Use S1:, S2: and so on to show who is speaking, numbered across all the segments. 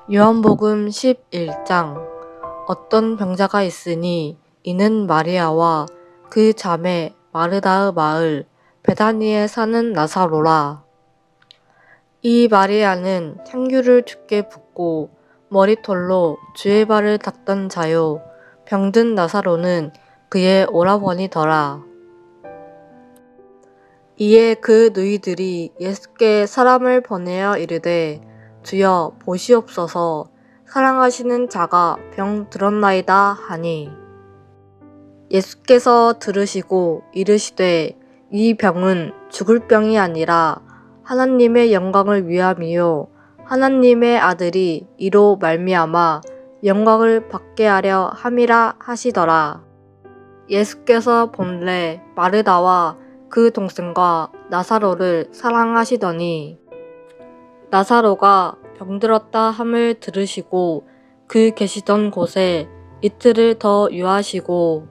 S1: 요한복음 11장. 어떤 병자가 있으니 이는 마리아와 그 자매 마르다의 마을 베다니에 사는 나사로라. 이 마리아는 향유를 주께 붓고 머리털로 주의 발을 닦던 자요, 병든 나사로는 그의 오라버니더라. 이에 그 누이들이 예수께 사람을 보내어 이르되, 주여 보시옵소서, 사랑하시는 자가 병 들었나이다 하니, 예수께서 들으시고 이르시되, 이 병은 죽을 병이 아니라 하나님의 영광을 위함이요 하나님의 아들이 이로 말미암아 영광을 받게 하려 함이라 하시더라. 예수께서 본래 마르다와 그 동생과 나사로를 사랑하시더니 나사로가 병들었다 함을 들으시고 그 계시던 곳에 이틀을 더 유하시고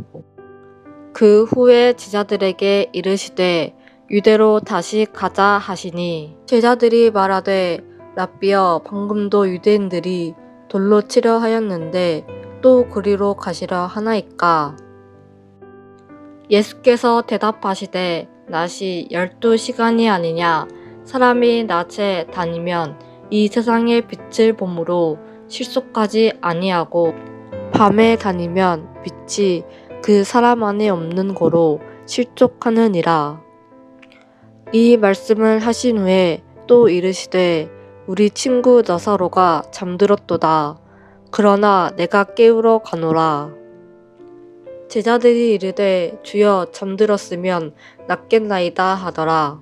S1: 그 후에 제자들에게 이르시되 유대로 다시 가자 하시니, 제자들이 말하되 랍비여, 방금도 유대인들이 돌로 치려 하였는데 또 그리로 가시려 하나이까? 예수께서 대답하시되 낮이 12시간이 아니냐? 사람이 낮에 다니면 이 세상의 빛을 보므로 실속하지 아니하고 밤에 다니면 빛이 그 사람 안에 없는 고로 실족하느니라. 이 말씀을 하신 후에 또 이르시되 우리 친구 나사로가 잠들었도다. 그러나 내가 깨우러 가노라. 제자들이 이르되 주여 잠들었으면 낫겠나이다 하더라.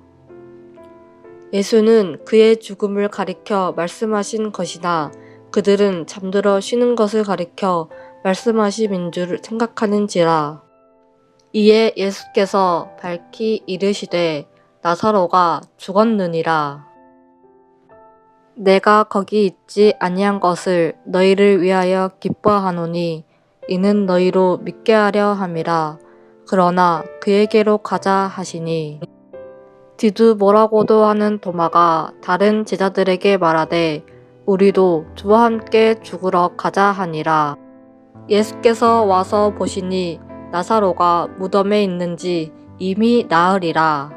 S1: 예수는 그의 죽음을 가리켜 말씀하신 것이나 그들은 잠들어 쉬는 것을 가리켜 말씀하심인 줄 생각하는지라. 이에 예수께서 밝히 이르시되 나사로가 죽었느니라. 내가 거기 있지 아니한 것을 너희를 위하여 기뻐하노니 이는 너희로 믿게 하려 함이라. 그러나 그에게로 가자 하시니, 디두모라고도 하는 도마가 다른 제자들에게 말하되 우리도 주와 함께 죽으러 가자 하니라. 예수께서 와서 보시니 나사로가 무덤에 있는지 이미 나으리라.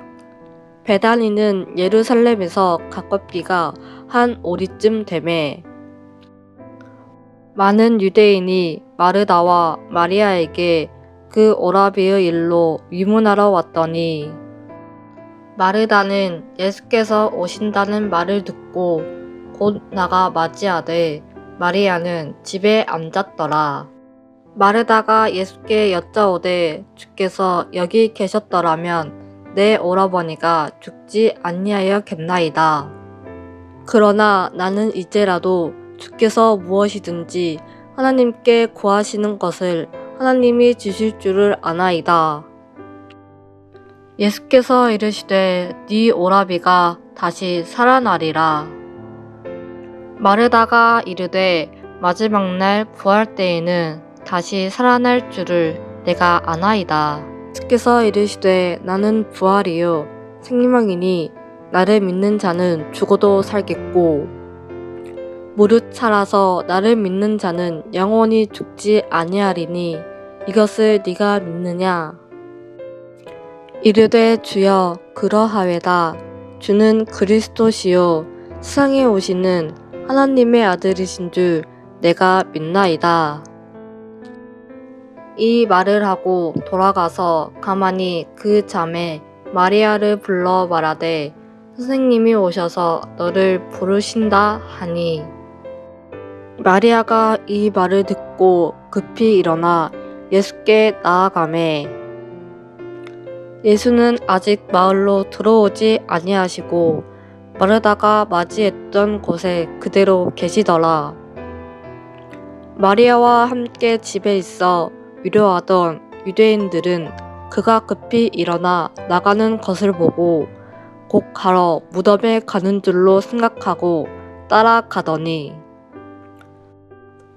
S1: 베다니는 예루살렘에서 가깝기가 한 오리쯤 되매 많은 유대인이 마르다와 마리아에게 그 오라비의 일로 위문하러 왔더니, 마르다는 예수께서 오신다는 말을 듣고 곧 나가 맞이하되 마리아는 집에 앉았더라. 마르다가 예수께 여짜오되 주께서 여기 계셨더라면 내 오라버니가 죽지 아니하였겠나이다. 그러나 나는 이제라도 주께서 무엇이든지 하나님께 구하시는 것을 하나님이 주실 줄을 아나이다. 예수께서 이르시되 네 오라비가 다시 살아나리라. 마르다가 이르되 마지막 날 부활 때에는 다시 살아날 줄을 내가 아나이다. 예수께서 이르시되 나는 부활이요 생명이니 나를 믿는 자는 죽어도 살겠고 무릇 살아서 나를 믿는 자는 영원히 죽지 아니하리니 이것을 네가 믿느냐? 이르되 주여 그러하외다. 주는 그리스도시요 세상에 오시는 하나님의 아들이신 줄 내가 믿나이다. 이 말을 하고 돌아가서 가만히 그 자매 마리아를 불러 말하되 선생님이 오셔서 너를 부르신다 하니, 마리아가 이 말을 듣고 급히 일어나 예수께 나아가매 예수는 아직 마을로 들어오지 아니하시고 마르다가 맞이했던 곳에 그대로 계시더라. 마리아와 함께 집에 있어 위로하던 유대인들은 그가 급히 일어나 나가는 것을 보고 곧 가러 무덤에 가는 줄로 생각하고 따라가더니,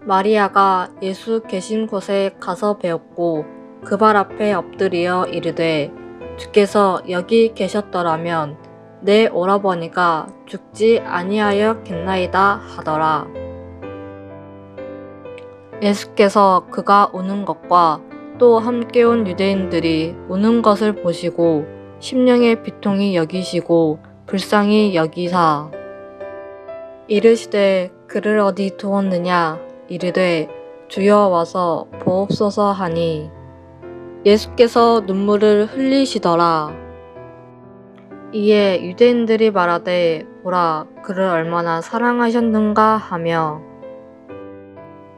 S1: 마리아가 예수 계신 곳에 가서 배웠고 그 발 앞에 엎드려 이르되 주께서 여기 계셨더라면 내 오라버니가 죽지 아니하였겠나이다 하더라. 예수께서 그가 우는 것과 또 함께 온 유대인들이 우는 것을 보시고 심령의 비통히 여기시고 불쌍히 여기사 이르시되 그를 어디 두었느냐 이르되 주여 와서 보옵소서 하니 예수께서 눈물을 흘리시더라. 이에 유대인들이 말하되 보라 그를 얼마나 사랑하셨는가 하며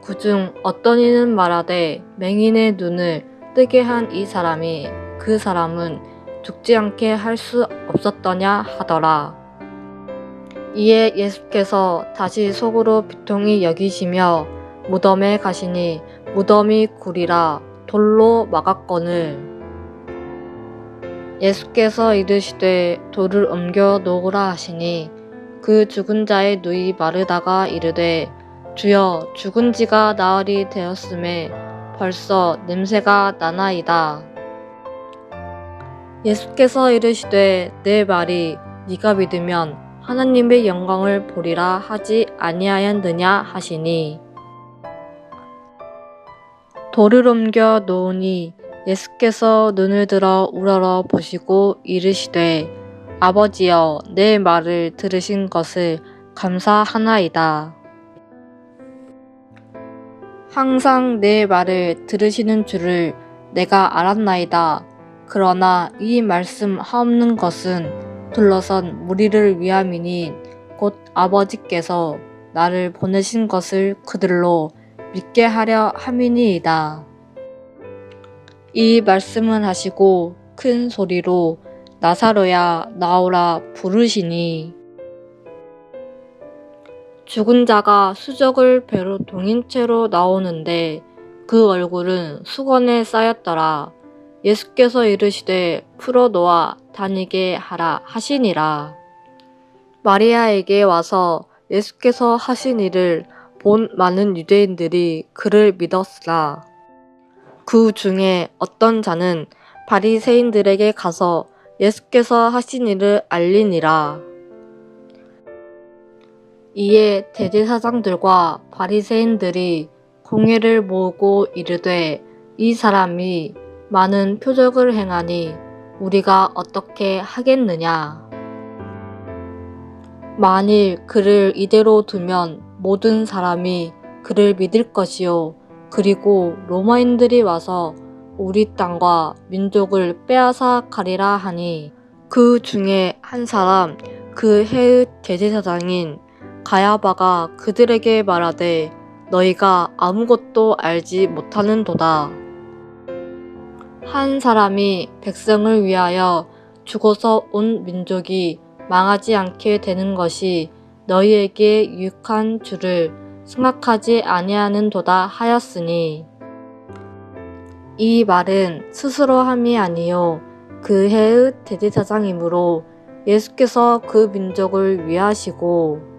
S1: 그중 어떤 이는 말하되 맹인의 눈을 뜨게 한 이 사람이 그 사람은 죽지 않게 할 수 없었더냐 하더라. 이에 예수께서 다시 속으로 비통히 여기시며 무덤에 가시니 무덤이 굴이라 돌로 막았거늘 예수께서 이르시되 돌을 옮겨 놓으라 하시니 그 죽은 자의 누이 마르다가 이르되 주여 죽은 지가 나흘이 되었음에 벌써 냄새가 나나이다. 예수께서 이르시되 내 말이 네가 믿으면 하나님의 영광을 보리라 하지 아니하였느냐 하시니 돌을 옮겨 놓으니 예수께서 눈을 들어 우러러 보시고 이르시되 아버지여 내 말을 들으신 것을 감사하나이다. 항상 내 말을 들으시는 줄을 내가 알았나이다. 그러나 이 말씀 하옵는 것은 둘러선 무리를 위함이니 곧 아버지께서 나를 보내신 것을 그들로 믿게 하려 함이니이다. 이 말씀은 하시고 큰 소리로 나사로야 나오라 부르시니 죽은 자가 수적을 배로 동인 채로 나오는데 그 얼굴은 수건에 쌓였더라. 예수께서 이르시되 풀어놓아 다니게 하라 하시니라. 마리아에게 와서 예수께서 하신 일을 본 많은 유대인들이 그를 믿었으나 그 중에 어떤 자는 바리새인들에게 가서 예수께서 하신 일을 알리니라. 이에 대제사장들과 바리새인들이 공회를 모으고 이르되 이 사람이 많은 표적을 행하니 우리가 어떻게 하겠느냐. 만일 그를 이대로 두면 모든 사람이 그를 믿을 것이요 그리고 로마인들이 와서 우리 땅과 민족을 빼앗아 가리라 하니 그 중에 한 사람 그 해의 대제사장인 가야바가 그들에게 말하되 너희가 아무것도 알지 못하는도다. 한 사람이 백성을 위하여 죽어서 온 민족이 망하지 않게 되는 것이 너희에게 유익한 줄을 생각하지 아니하는도다 하였으니 이 말은 스스로 함이 아니요 그 해의 대제사장이므로 예수께서 그 민족을 위하시고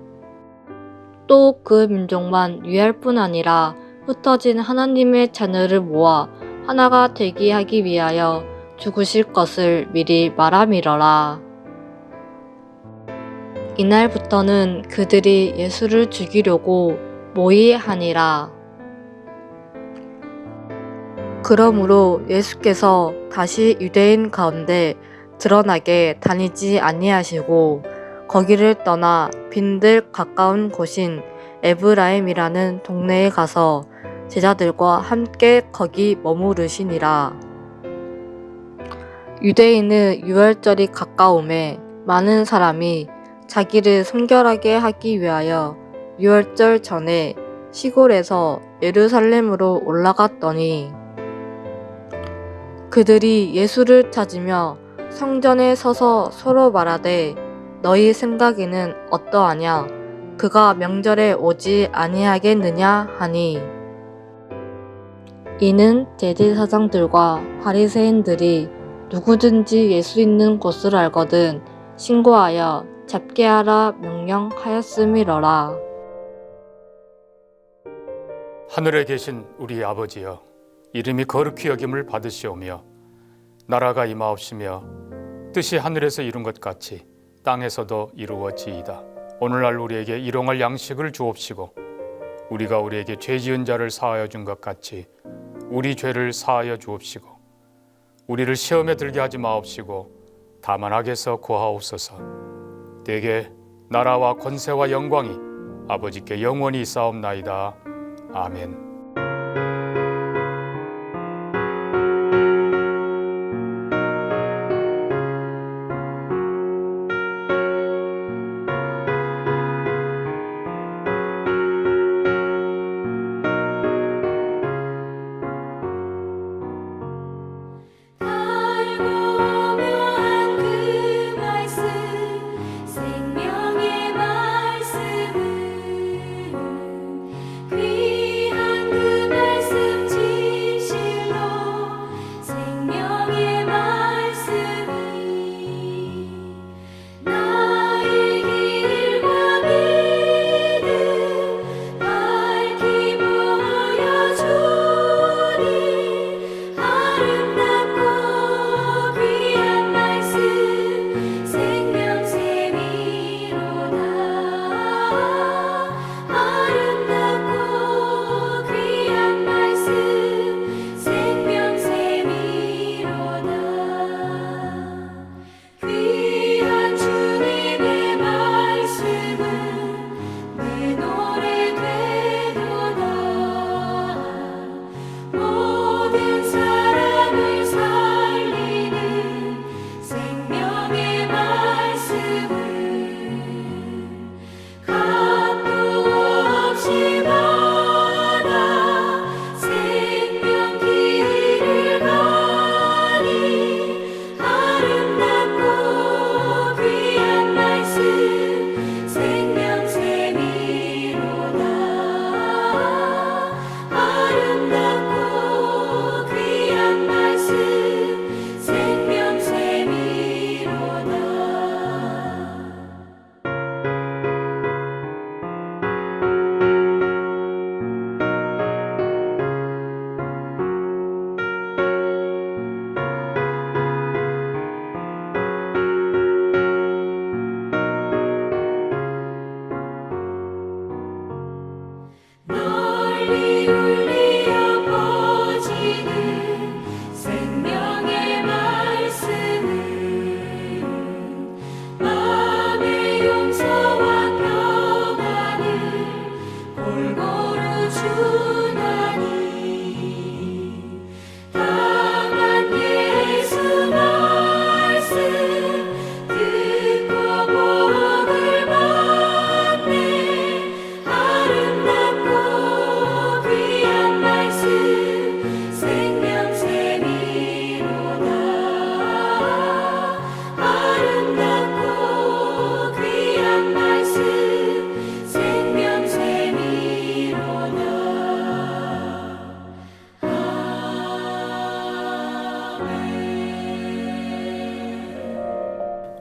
S1: 또 그 민족만 위할 뿐 아니라 흩어진 하나님의 자녀를 모아 하나가 되게 하기 위하여 죽으실 것을 미리 말함이러라. 이날부터는 그들이 예수를 죽이려고 모의하니라. 그러므로 예수께서 다시 유대인 가운데 드러나게 다니지 아니하시고 거기를 떠나 빈들 가까운 곳인 에브라임이라는 동네에 가서 제자들과 함께 거기 머무르시니라. 유대인의 유월절이 가까움에 많은 사람이 자기를 성결하게 하기 위하여 유월절 전에 시골에서 예루살렘으로 올라갔더니 그들이 예수를 찾으며 성전에 서서 서로 말하되 너희 생각에는 어떠하냐? 그가 명절에 오지 아니하겠느냐 하니 이는 대제사장들과 바리새인들이 누구든지 예수 있는 곳을 알거든 신고하여 잡게 하라 명령하였음이러라.
S2: 하늘에 계신 우리 아버지여, 이름이 거룩히 여김을 받으시오며 나라가 임하옵시며 뜻이 하늘에서 이룬 것 같이 땅에서도 이루어지이다. 오늘날 우리에게 일용할 양식을 주옵시고 우리가 우리에게 죄 지은 자를 사하여 준 것 같이 우리 죄를 사하여 주옵시고 우리를 시험에 들게 하지 마옵시고 다만 악에서 구하옵소서. 대개 나라와 권세와 영광이 아버지께 영원히 있사옵나이다. 아멘.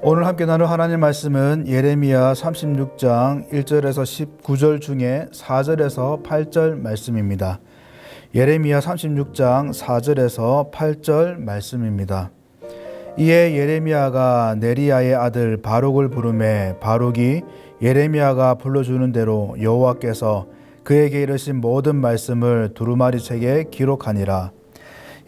S3: 오늘 함께 나눌 하나님 말씀은 예레미야 36장 1절에서 19절 중에 4절에서 8절 말씀입니다. 예레미야 36장 4절에서 8절 말씀입니다. 이에 예레미야가 네리야의 아들 바룩을 부르매 바룩이 예레미야가 불러주는 대로 여호와께서 그에게 이르신 모든 말씀을 두루마리 책에 기록하니라.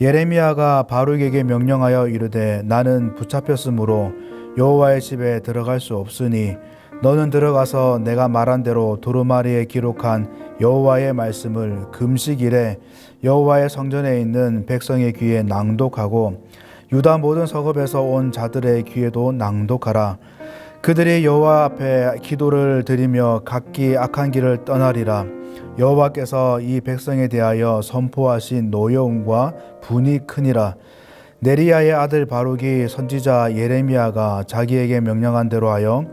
S3: 예레미야가 바룩에게 명령하여 이르되 나는 붙잡혔으므로 여호와의 집에 들어갈 수 없으니 너는 들어가서 내가 말한 대로 두루마리에 기록한 여호와의 말씀을 금식일에 여호와의 성전에 있는 백성의 귀에 낭독하고 유다 모든 성읍에서 온 자들의 귀에도 낭독하라. 그들이 여호와 앞에 기도를 드리며 각기 악한 길을 떠나리라. 여호와께서 이 백성에 대하여 선포하신 노여움과 분이 크니라. 네리야의 아들 바룩이 선지자 예레미야가 자기에게 명령한 대로 하여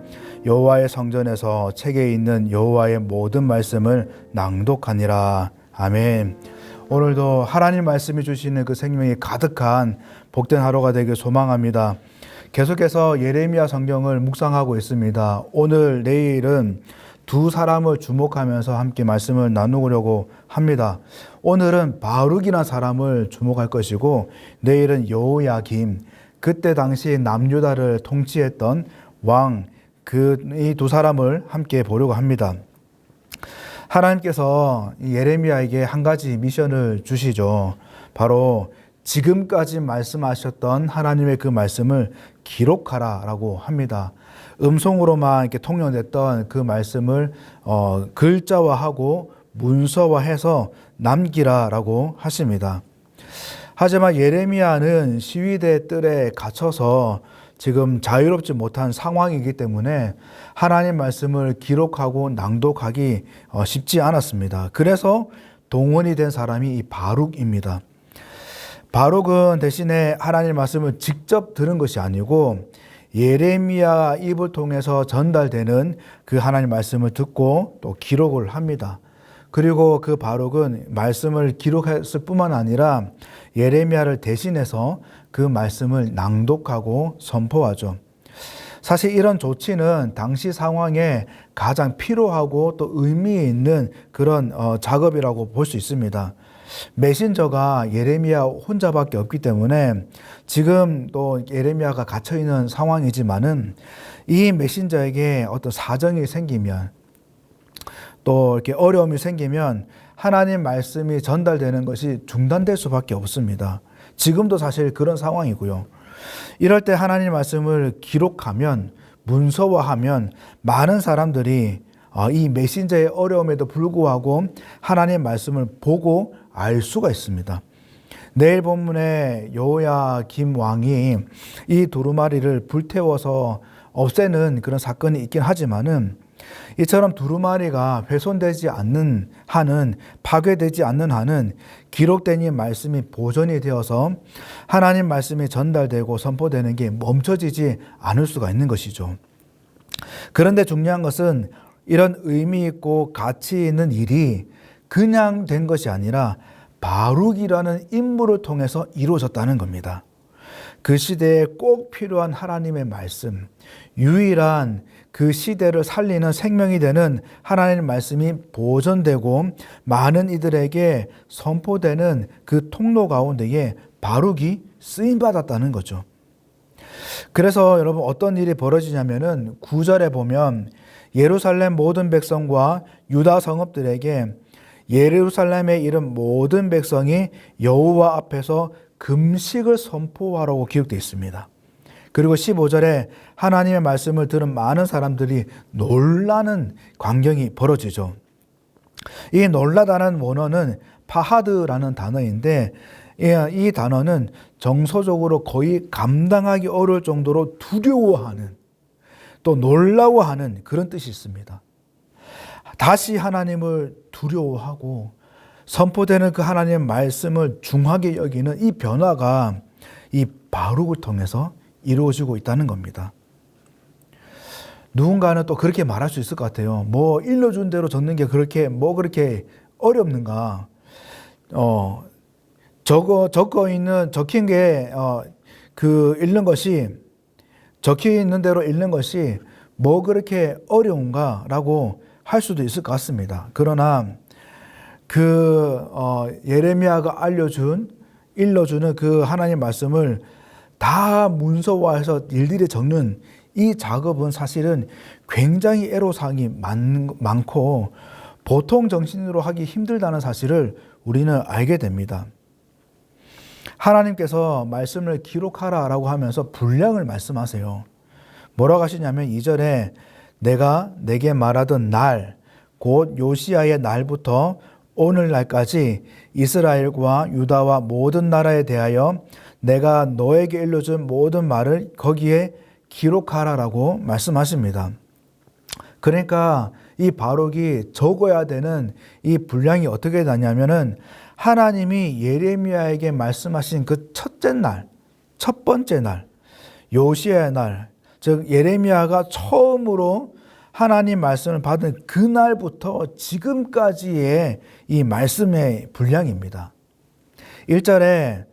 S3: 여호와의 성전에서 책에 있는 여호와의 모든 말씀을 낭독하니라. 아멘. 오늘도 하나님 말씀이 주시는 그 생명이 가득한 복된 하루가 되길 소망합니다. 계속해서 예레미야 성경을 묵상하고 있습니다. 오늘 내일은 두 사람을 주목하면서 함께 말씀을 나누려고 합니다. 오늘은 바룩이라는 사람을 주목할 것이고 내일은 여호야김, 그때 당시 남유다를 통치했던 왕, 이 두 사람을 함께 보려고 합니다. 하나님께서 이 예레미야에게 한 가지 미션을 주시죠. 바로 지금까지 말씀하셨던 하나님의 그 말씀을 기록하라라고 합니다. 음성으로만 이렇게 통용됐던 그 말씀을 글자화하고 문서화해서 남기라라고 하십니다. 하지만 예레미야는 시위대 뜰에 갇혀서 지금 자유롭지 못한 상황이기 때문에 하나님 말씀을 기록하고 낭독하기 쉽지 않았습니다. 그래서 동원이 된 사람이 이 바룩입니다. 바룩은 대신에 하나님 말씀을 직접 들은 것이 아니고 예레미야 입을 통해서 전달되는 그 하나님 말씀을 듣고 또 기록을 합니다. 그리고 그 바룩은 말씀을 기록했을 뿐만 아니라 예레미야를 대신해서 그 말씀을 낭독하고 선포하죠. 사실 이런 조치는 당시 상황에 가장 필요하고 또 의미 있는 그런 작업이라고 볼 수 있습니다. 메신저가 예레미야 혼자밖에 없기 때문에 지금 또 예레미야가 갇혀있는 상황이지만은 이 메신저에게 어떤 사정이 생기면 또 이렇게 어려움이 생기면 하나님 말씀이 전달되는 것이 중단될 수밖에 없습니다. 지금도 사실 그런 상황이고요. 이럴 때 하나님 말씀을 기록하면 문서화하면 많은 사람들이 이 메신저의 어려움에도 불구하고 하나님 말씀을 보고 알 수가 있습니다. 내일 본문에 여호야김 왕이 이 두루마리를 불태워서 없애는 그런 사건이 있긴 하지만은 이처럼 두루마리가 훼손되지 않는 한은, 파괴되지 않는 한은 기록된 이 말씀이 보존이 되어서 하나님 말씀이 전달되고 선포되는 게 멈춰지지 않을 수가 있는 것이죠. 그런데 중요한 것은 이런 의미 있고 가치 있는 일이 그냥 된 것이 아니라 바룩이라는 인물을 통해서 이루어졌다는 겁니다. 그 시대에 꼭 필요한 하나님의 말씀, 유일한 그 시대를 살리는 생명이 되는 하나님의 말씀이 보존되고 많은 이들에게 선포되는 그 통로 가운데에 바룩이 쓰임받았다는 거죠. 그래서 여러분 어떤 일이 벌어지냐면은 9절에 보면 예루살렘 모든 백성과 유다 성읍들에게 예루살렘에 이른 모든 백성이 여호와 앞에서 금식을 선포하라고 기록되어 있습니다. 그리고 15절에 하나님의 말씀을 들은 많은 사람들이 놀라는 광경이 벌어지죠. 이 놀라다는 원어는 파하드라는 단어인데 이 단어는 정서적으로 거의 감당하기 어려울 정도로 두려워하는 또 놀라워하는 그런 뜻이 있습니다. 다시 하나님을 두려워하고 선포되는 그 하나님의 말씀을 중하게 여기는 이 변화가 이 바룩을 통해서 이루어지고 있다는 겁니다. 누군가는 또 그렇게 말할 수 있을 것 같아요. 뭐 일러준 대로 적는 게 그렇게 어렵는가? 적힌 게 읽는 것이 적혀 있는 대로 읽는 것이 뭐 그렇게 어려운가라고 할 수도 있을 것 같습니다. 그러나 예레미야가 일러주는 그 하나님 말씀을 다 문서화해서 일일이 적는 이 작업은 사실은 굉장히 애로사항이 많고 보통 정신으로 하기 힘들다는 사실을 우리는 알게 됩니다. 하나님께서 말씀을 기록하라라고 하면서 분량을 말씀하세요. 뭐라고 하시냐면 2절에 내가 내게 말하던 날, 곧 요시야의 날부터 오늘날까지 이스라엘과 유다와 모든 나라에 대하여 내가 너에게 일러준 모든 말을 거기에 기록하라라고 말씀하십니다. 그러니까 이 바룩이 적어야 되는 이 분량이 어떻게 되냐면은 하나님이 예레미야에게 말씀하신 그 첫 번째 날, 요시야의 날, 즉 예레미야가 처음으로 하나님 말씀을 받은 그날부터 지금까지의 이 말씀의 분량입니다. 1절에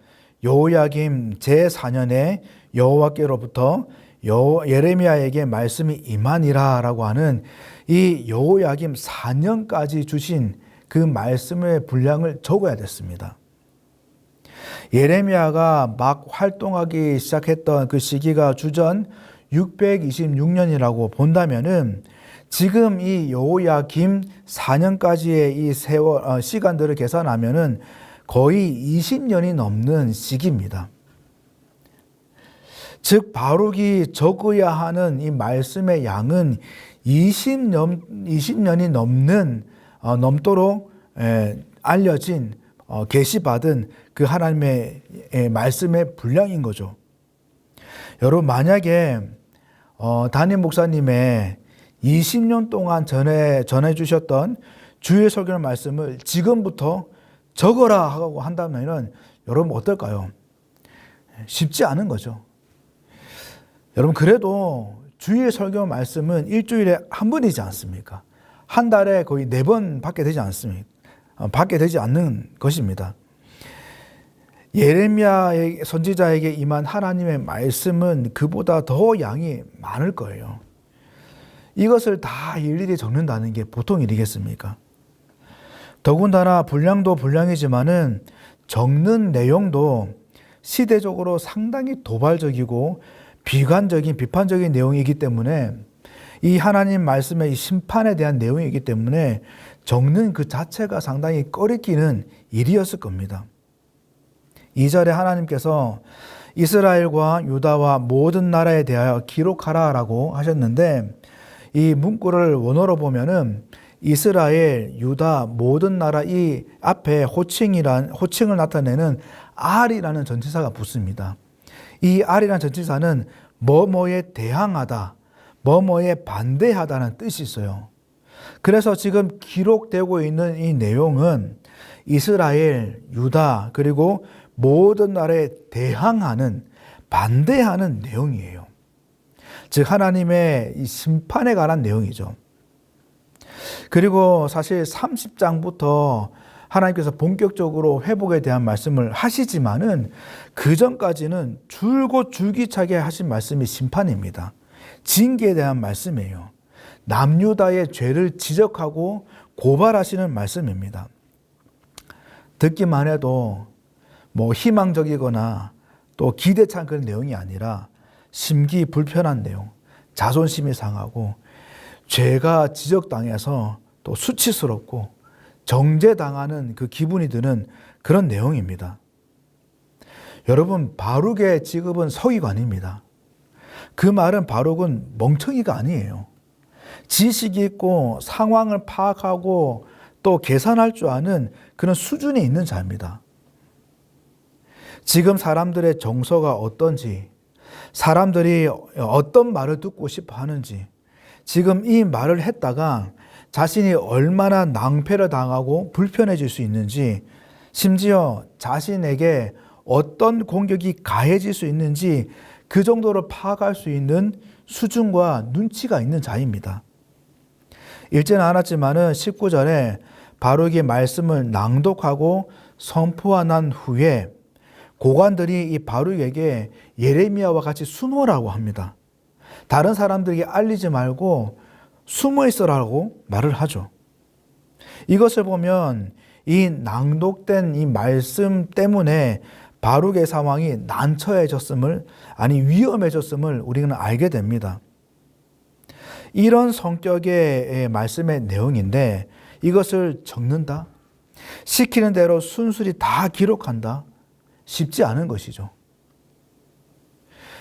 S3: 여호야김 제4년에 여호와께로부터 예레미야에게 말씀이 임하니라라고 하는 이 여호야김 4년까지 주신 그 말씀의 분량을 적어야 됐습니다. 예레미야가 막 활동하기 시작했던 그 시기가 주전 626년이라고 본다면은 지금 이 여호야김 4년까지의 이 시간들을 계산하면은 거의 20년이 넘는 시기입니다. 즉 바룩이 적어야 하는 이 말씀의 양은 20년이 넘도록 알려진 계시받은 그 하나님의 말씀의 분량인 거죠. 여러분 만약에 담임 목사님의 20년 동안 전해 주셨던 주의 설교 말씀을 지금부터 적어라 하고 한다면 여러분 어떨까요? 쉽지 않은 거죠. 여러분 그래도 주의 설교 말씀은 일주일에 한 번이지 않습니까? 한 달에 거의 4번 받게 되지 않습니까? 받게 되지 않는 것입니다. 예레미야 선지자에게 임한 하나님의 말씀은 그보다 더 양이 많을 거예요. 이것을 다 일일이 적는다는 게 보통 일이겠습니까? 더군다나 분량도 분량이지만은 적는 내용도 시대적으로 상당히 도발적이고 비관적인 비판적인 내용이기 때문에 이 하나님 말씀의 심판에 대한 내용이기 때문에 적는 그 자체가 상당히 꺼리끼는 일이었을 겁니다. 2절에 하나님께서 이스라엘과 유다와 모든 나라에 대하여 기록하라라고 하셨는데 이 문구를 원어로 보면은 이스라엘, 유다, 모든 나라 이 앞에 호칭을 나타내는 R이라는 전치사가 붙습니다. 이 R이라는 전치사는 뭐뭐에 대항하다, 뭐뭐에 반대하다는 뜻이 있어요. 그래서 지금 기록되고 있는 이 내용은 이스라엘, 유다, 그리고 모든 나라에 대항하는, 반대하는 내용이에요. 즉 하나님의 이 심판에 관한 내용이죠. 그리고 사실 30장부터 하나님께서 본격적으로 회복에 대한 말씀을 하시지만은 그 전까지는 줄곧 줄기차게 하신 말씀이 심판입니다. 징계에 대한 말씀이에요. 남유다의 죄를 지적하고 고발하시는 말씀입니다. 듣기만 해도 뭐 희망적이거나 또 기대찬 그런 내용이 아니라 심기 불편한 내용, 자존심이 상하고 죄가 지적당해서 또 수치스럽고 정죄당하는 그 기분이 드는 그런 내용입니다. 여러분 바룩의 직업은 서기관입니다. 그 말은 바룩은 멍청이가 아니에요. 지식이 있고 상황을 파악하고 또 계산할 줄 아는 그런 수준이 있는 자입니다. 지금 사람들의 정서가 어떤지, 사람들이 어떤 말을 듣고 싶어 하는지, 지금 이 말을 했다가 자신이 얼마나 낭패를 당하고 불편해질 수 있는지, 심지어 자신에게 어떤 공격이 가해질 수 있는지 그 정도로 파악할 수 있는 수준과 눈치가 있는 자입니다. 읽지는 않았지만은 19절에 바룩이 말씀을 낭독하고 선포한 후에 고관들이 이 바룩에게 예레미야와 같이 숨으라고 합니다. 다른 사람들에게 알리지 말고 숨어 있으라고 말을 하죠. 이것을 보면 이 낭독된 이 말씀 때문에 바룩의 상황이 난처해졌음을, 아니 위험해졌음을 우리는 알게 됩니다. 이런 성격의 말씀의 내용인데 이것을 적는다? 시키는 대로 순순히 다 기록한다? 쉽지 않은 것이죠.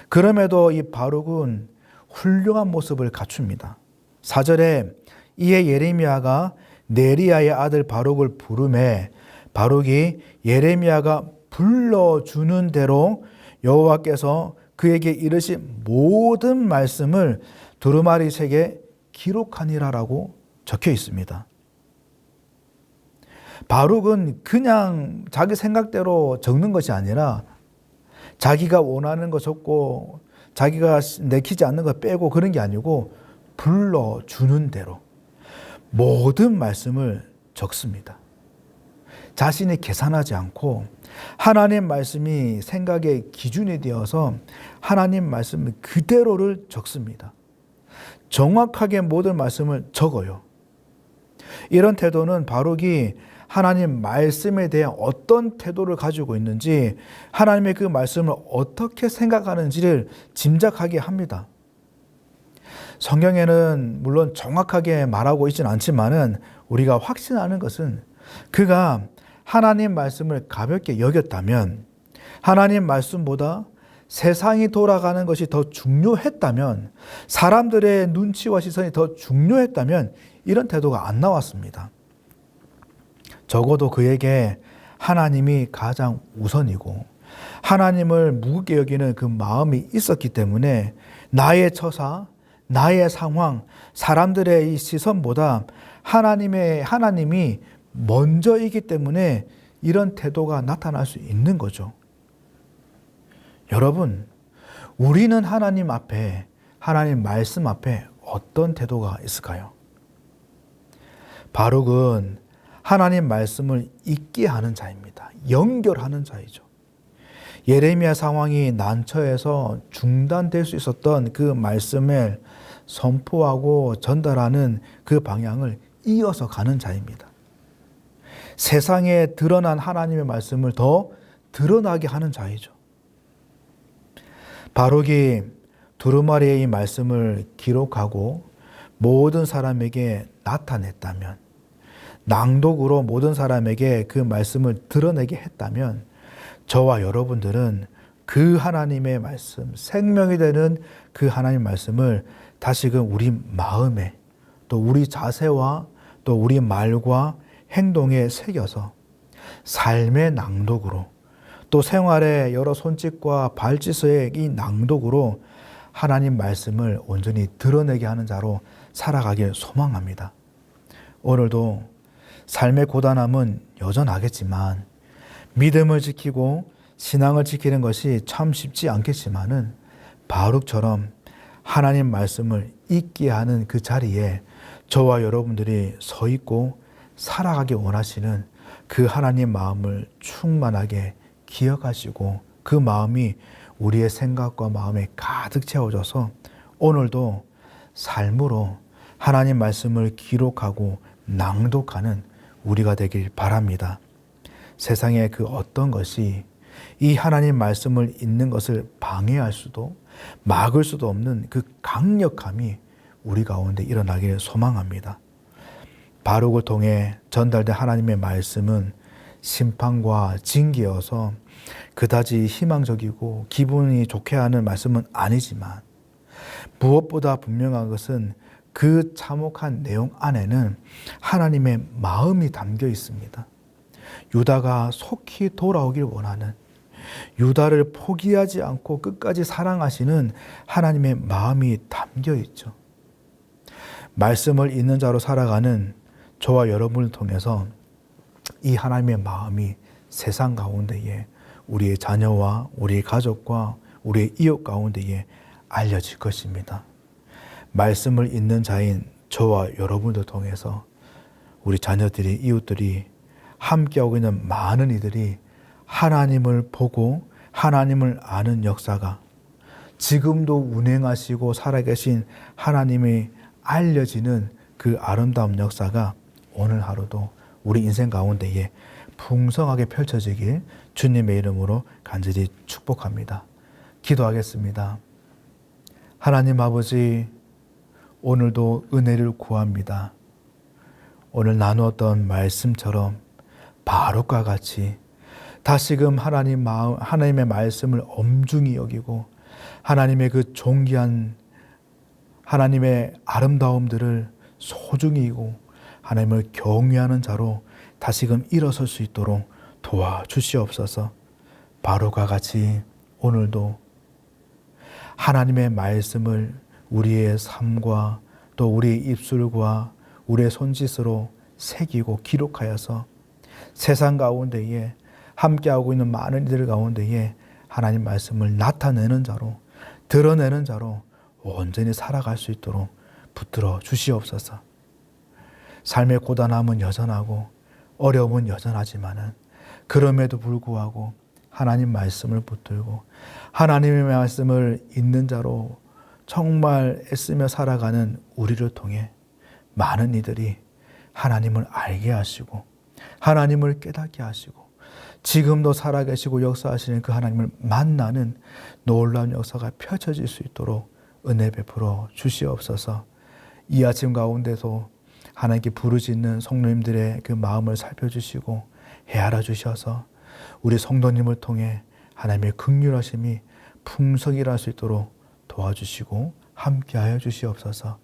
S3: 그럼에도 이 바룩은 훌륭한 모습을 갖춥니다. 4절에 이에 예레미야가 네리야의 아들 바룩을 부르매 바룩이 예레미야가 불러주는 대로 여호와께서 그에게 이르신 모든 말씀을 두루마리책에 기록하니라라고 적혀 있습니다. 바룩은 그냥 자기 생각대로 적는 것이 아니라 자기가 원하는 거 적고 자기가 내키지 않는 거 빼고 그런 게 아니고 불러주는 대로 모든 말씀을 적습니다. 자신이 계산하지 않고 하나님 말씀이 생각의 기준이 되어서 하나님 말씀 그대로를 적습니다. 정확하게 모든 말씀을 적어요. 이런 태도는 바룩이 하나님 말씀에 대한 어떤 태도를 가지고 있는지, 하나님의 그 말씀을 어떻게 생각하는지를 짐작하게 합니다. 성경에는 물론 정확하게 말하고 있지는 않지만은 우리가 확신하는 것은 그가 하나님 말씀을 가볍게 여겼다면, 하나님 말씀보다 세상이 돌아가는 것이 더 중요했다면, 사람들의 눈치와 시선이 더 중요했다면 이런 태도가 안 나왔습니다. 적어도 그에게 하나님이 가장 우선이고 하나님을 무겁게 여기는 그 마음이 있었기 때문에 나의 처사, 나의 상황, 사람들의 이 시선보다 하나님이 먼저이기 때문에 이런 태도가 나타날 수 있는 거죠. 여러분, 우리는 하나님 앞에, 하나님 말씀 앞에 어떤 태도가 있을까요? 바룩은 하나님 말씀을 잊게 하는 자입니다. 연결하는 자이죠. 예레미야 상황이 난처해서 중단될 수 있었던 그 말씀을 선포하고 전달하는 그 방향을 이어서 가는 자입니다. 세상에 드러난 하나님의 말씀을 더 드러나게 하는 자이죠. 바룩이 두루마리의 이 말씀을 기록하고 모든 사람에게 나타냈다면, 낭독으로 모든 사람에게 그 말씀을 드러내게 했다면, 저와 여러분들은 그 하나님의 말씀, 생명이 되는 그 하나님 말씀을 다시금 우리 마음에, 또 우리 자세와 또 우리 말과 행동에 새겨서 삶의 낭독으로, 또 생활의 여러 손짓과 발짓의 이 낭독으로 하나님 말씀을 온전히 드러내게 하는 자로 살아가길 소망합니다. 오늘도 삶의 고단함은 여전하겠지만, 믿음을 지키고 신앙을 지키는 것이 참 쉽지 않겠지만은, 바룩처럼 하나님 말씀을 잊게 하는 그 자리에 저와 여러분들이 서 있고 살아가기 원하시는 그 하나님 마음을 충만하게 기억하시고, 그 마음이 우리의 생각과 마음에 가득 채워져서 오늘도 삶으로 하나님 말씀을 기록하고 낭독하는 우리가 되길 바랍니다. 세상의 그 어떤 것이 이 하나님 말씀을 읽는 것을 방해할 수도 막을 수도 없는 그 강력함이 우리 가운데 일어나기를 소망합니다. 바룩을 통해 전달된 하나님의 말씀은 심판과 징계여서 그다지 희망적이고 기분이 좋게 하는 말씀은 아니지만, 무엇보다 분명한 것은 그 참혹한 내용 안에는 하나님의 마음이 담겨 있습니다. 유다가 속히 돌아오길 원하는, 유다를 포기하지 않고 끝까지 사랑하시는 하나님의 마음이 담겨 있죠. 말씀을 읽는 자로 살아가는 저와 여러분을 통해서 이 하나님의 마음이 세상 가운데에, 우리의 자녀와 우리의 가족과 우리의 이웃 가운데에 알려질 것입니다. 말씀을 읽는 자인 저와 여러분들 통해서 우리 자녀들이, 이웃들이, 함께하고 있는 많은 이들이 하나님을 보고 하나님을 아는 역사가, 지금도 운행하시고 살아계신 하나님이 알려지는 그 아름다운 역사가 오늘 하루도 우리 인생 가운데에 풍성하게 펼쳐지길 주님의 이름으로 간절히 축복합니다. 기도하겠습니다. 하나님 아버지, 오늘도 은혜를 구합니다. 오늘 나누었던 말씀처럼 바룩과 같이 다시금 하나님의 말씀을 엄중히 여기고 하나님의 그 존귀한 하나님의 아름다움들을 소중히 여기고 하나님을 경외하는 자로 다시금 일어설 수 있도록 도와주시옵소서. 바룩과 같이 오늘도 하나님의 말씀을 우리의 삶과 또 우리의 입술과 우리의 손짓으로 새기고 기록하여서 세상 가운데에 함께하고 있는 많은 이들 가운데에 하나님 말씀을 나타내는 자로, 드러내는 자로 온전히 살아갈 수 있도록 붙들어 주시옵소서. 삶의 고단함은 여전하고 어려움은 여전하지만은 그럼에도 불구하고 하나님 말씀을 붙들고 하나님의 말씀을 읽는 자로 정말 애쓰며 살아가는 우리를 통해 많은 이들이 하나님을 알게 하시고 하나님을 깨닫게 하시고 지금도 살아계시고 역사하시는 그 하나님을 만나는 놀라운 역사가 펼쳐질 수 있도록 은혜 베풀어 주시옵소서. 이 아침 가운데도 하나님께 부르짖는 성도님들의 그 마음을 살펴주시고 헤아려 주셔서 우리 성도님을 통해 하나님의 긍휼하심이 풍성이라 할 수 있도록 도와주시고 함께하여 주시옵소서.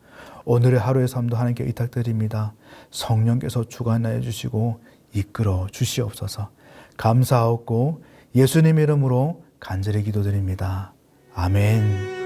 S3: 오늘의 하루의 삶도 하나님께 의탁드립니다. 성령께서 주관하여 주시고 이끌어 주시옵소서. 감사하옵고 예수님 이름으로 간절히 기도드립니다. 아멘.